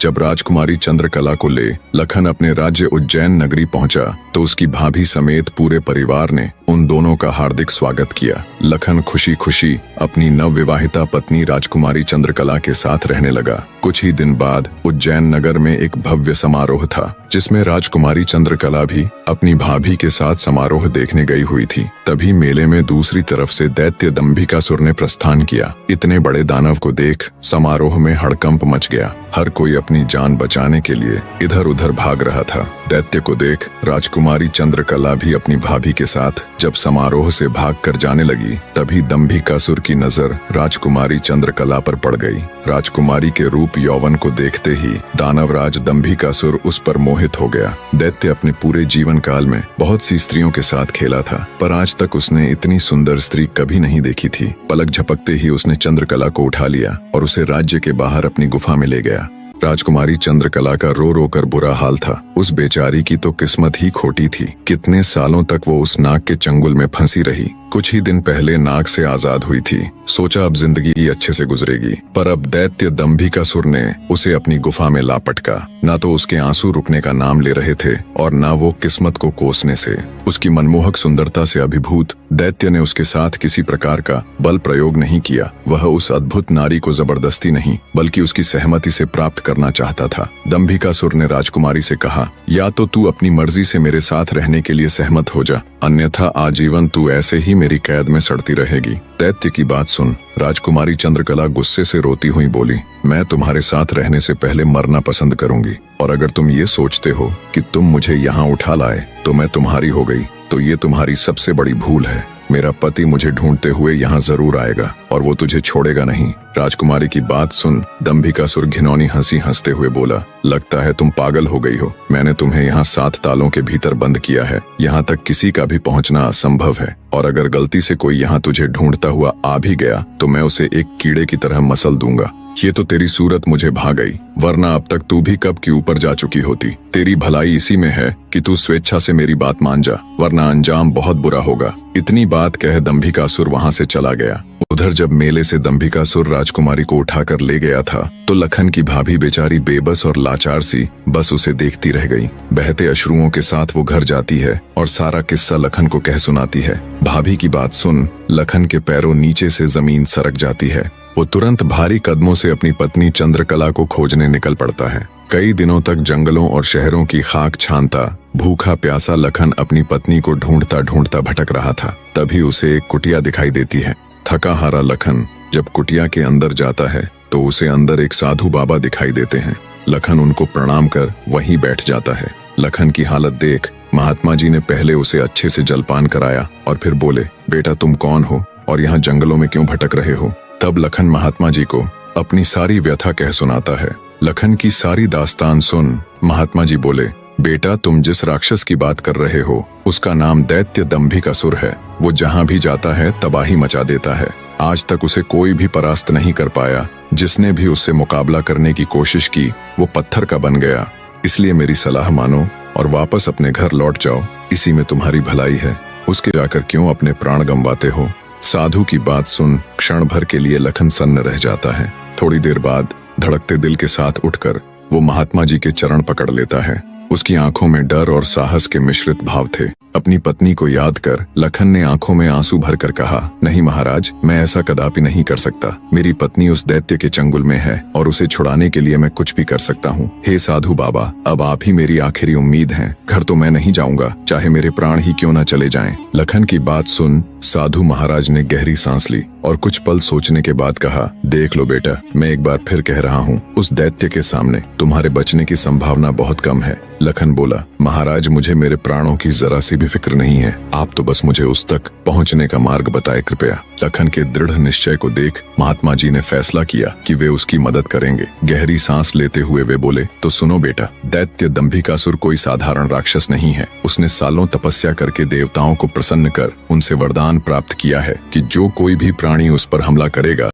जब राजकुमारी चंद्रकला को ले लखन अपने राज्य उज्जैन नगरी पहुंचा तो उसकी भाभी समेत पूरे परिवार ने उन दोनों का हार्दिक स्वागत किया। लखन खुशी खुशी अपनी नवविवाहिता पत्नी राजकुमारी चंद्रकला के साथ रहने लगा। कुछ ही दिन बाद उज्जैन नगर में एक भव्य समारोह था जिसमें राजकुमारी चंद्रकला भी अपनी भाभी के साथ समारोह देखने गई हुई थी। तभी मेले में दूसरी तरफ से दैत्य दंभिकासुर ने प्रस्थान किया। इतने बड़े दानव को देख समारोह में हड़कंप मच गया। हर कोई अपनी जान बचाने के लिए इधर उधर भाग रहा था। दैत्य को देख राजकुमारी चंद्रकला भी अपनी भाभी के साथ जब समारोह से भागकर जाने लगी तभी दंभिकासुर की नजर राजकुमारी चंद्रकला पर पड़ गई। राजकुमारी के रूप यौवन को देखते ही दानवराज दंभिकासुर उस पर मोहित हो गया। दैत्य अपने पूरे जीवन काल में बहुत सी स्त्रियों के साथ खेला था पर आज तक उसने इतनी सुंदर स्त्री कभी नहीं देखी थी। पलक झपकते ही उसने चंद्रकला को उठा लिया और उसे राज्य के बाहर अपनी गुफा में ले गया। राजकुमारी चंद्रकला का रो रो कर बुरा हाल था। उस बेचारी की तो किस्मत ही खोटी थी। कितने सालों तक वो उस नाग के चंगुल में फंसी रही। कुछ ही दिन पहले नाग से आजाद हुई थी। सोचा अब जिंदगी अच्छे से गुजरेगी, पर अब दैत्य दंभिकासुर ने उसे अपनी गुफा में ला पटका। न तो उसके आंसू रुकने का नाम ले रहे थे और न वो किस्मत को कोसने से। उसकी मनमोहक सुंदरता से अभिभूत दैत्य ने उसके साथ किसी प्रकार का बल प्रयोग नहीं किया। वह उस अद्भुत नारी को जबरदस्ती नहीं बल्कि उसकी सहमति से प्राप्त करना चाहता था। दंभिकासुर ने राजकुमारी से कहा, या तो तू अपनी मर्जी से मेरे साथ रहने के लिए सहमत हो जा, अन्यथा आजीवन तू ऐसे ही मेरी कैद में सड़ती रहेगी। दैत्य की बात सुन राजकुमारी चंद्रकला गुस्से से रोती हुई बोली, मैं तुम्हारे साथ रहने से पहले मरना पसंद करूंगी और अगर तुम ये सोचते हो कि तुम मुझे यहाँ उठा लाए तो मैं तुम्हारी हो गई तो ये तुम्हारी सबसे बड़ी भूल है। मेरा पति मुझे ढूंढते हुए यहाँ जरूर आएगा और वो तुझे छोड़ेगा नहीं। राजकुमारी की बात सुन दंभिकासुर घिनौनी हंसी हंसते हुए बोला, लगता है तुम पागल हो गई हो। मैंने तुम्हें यहाँ 7 तालों के भीतर बंद किया है। यहाँ तक किसी का भी पहुँचना असंभव है और अगर गलती से कोई यहाँ तुझे ढूंढता हुआ आ भी गया तो मैं उसे एक कीड़े की तरह मसल दूंगा। ये तो तेरी सूरत मुझे भा गई, वरना अब तक तू भी कब की ऊपर जा चुकी होती। तेरी भलाई इसी में है कि तू स्वेच्छा से मेरी बात मान जा, वरना अंजाम बहुत बुरा होगा। इतनी बात कह दंभिकासुर वहां से चला गया। उधर जब मेले से दंभिकासुर राजकुमारी को उठाकर ले गया था तो लखन की भाभी बेचारी बेबस और लाचार सी बस उसे देखती रह गई। बहते अश्रुओं के साथ वो घर जाती है और सारा किस्सा लखन को कह सुनाती है। भाभी की बात सुन लखन के पैरों नीचे से जमीन सरक जाती है। वो तुरंत भारी कदमों से अपनी पत्नी चंद्रकला को खोजने निकल पड़ता है। कई दिनों तक जंगलों और शहरों की खाक छानता भूखा प्यासा लखन अपनी पत्नी को ढूंढता ढूंढता भटक रहा था। तभी उसे एक कुटिया दिखाई देती है। थका हारा लखन जब कुटिया के अंदर जाता है तो उसे अंदर एक साधु बाबा दिखाई देते हैं। लखन उनको प्रणाम कर वहीं बैठ जाता है। लखन की हालत देख महात्मा जी ने पहले उसे अच्छे से जलपान कराया और फिर बोले, बेटा तुम कौन हो और यहाँ जंगलों में क्यों भटक रहे हो। तब लखन महात्मा जी को अपनी सारी व्यथा कह सुनाता है। लखन की सारी दास्तान सुन महात्मा जी बोले, बेटा तुम जिस राक्षस की बात कर रहे हो उसका नाम दैत्य दंभिकासुर है। वो जहाँ भी जाता है तबाही मचा देता है। आज तक उसे कोई भी परास्त नहीं कर पाया। जिसने भी उससे मुकाबला करने की कोशिश की वो पत्थर का बन गया। इसलिए मेरी सलाह मानो और वापस अपने घर लौट जाओ, इसी में तुम्हारी भलाई है। उसके जाकर क्यों अपने प्राण गंवाते हो। साधु की बात सुन क्षण भर के लिए लखन सन्न रह जाता है। थोड़ी देर बाद धड़कते दिल के साथ उठकर वो महात्मा जी के चरण पकड़ लेता है। उसकी आंखों में डर और साहस के मिश्रित भाव थे। अपनी पत्नी को याद कर लखन ने आंखों में आंसू भरकर कहा, नहीं महाराज, मैं ऐसा कदापि नहीं कर सकता। मेरी पत्नी उस दैत्य के चंगुल में है और उसे छुड़ाने के लिए मैं कुछ भी कर सकता हूँ। हे साधु बाबा, अब आप ही मेरी आखिरी उम्मीद हैं। घर तो मैं नहीं जाऊंगा, चाहे मेरे प्राण ही क्यों न चले जाएं। लखन की बात सुन साधु महाराज ने गहरी सांस ली और कुछ पल सोचने के बाद कहा, देख लो बेटा, मैं एक बार फिर कह रहा हूँ, उस दैत्य के सामने तुम्हारे बचने की संभावना बहुत कम है। लखन बोला, महाराज मुझे मेरे प्राणों की जरा सी भी फिक्र नहीं है। आप तो बस मुझे उस तक पहुंचने का मार्ग बताए कृपया। लखन के दृढ़ निश्चय को देख महात्मा जी ने फैसला किया कि वे उसकी मदद करेंगे। गहरी सांस लेते हुए वे बोले, तो सुनो बेटा, दैत्य दंभिकासुर कोई साधारण राक्षस नहीं है। उसने सालों तपस्या करके देवताओं को प्रसन्न कर उनसे वरदान प्राप्त किया है कि जो कोई भी प्राणी उस पर हमला करेगा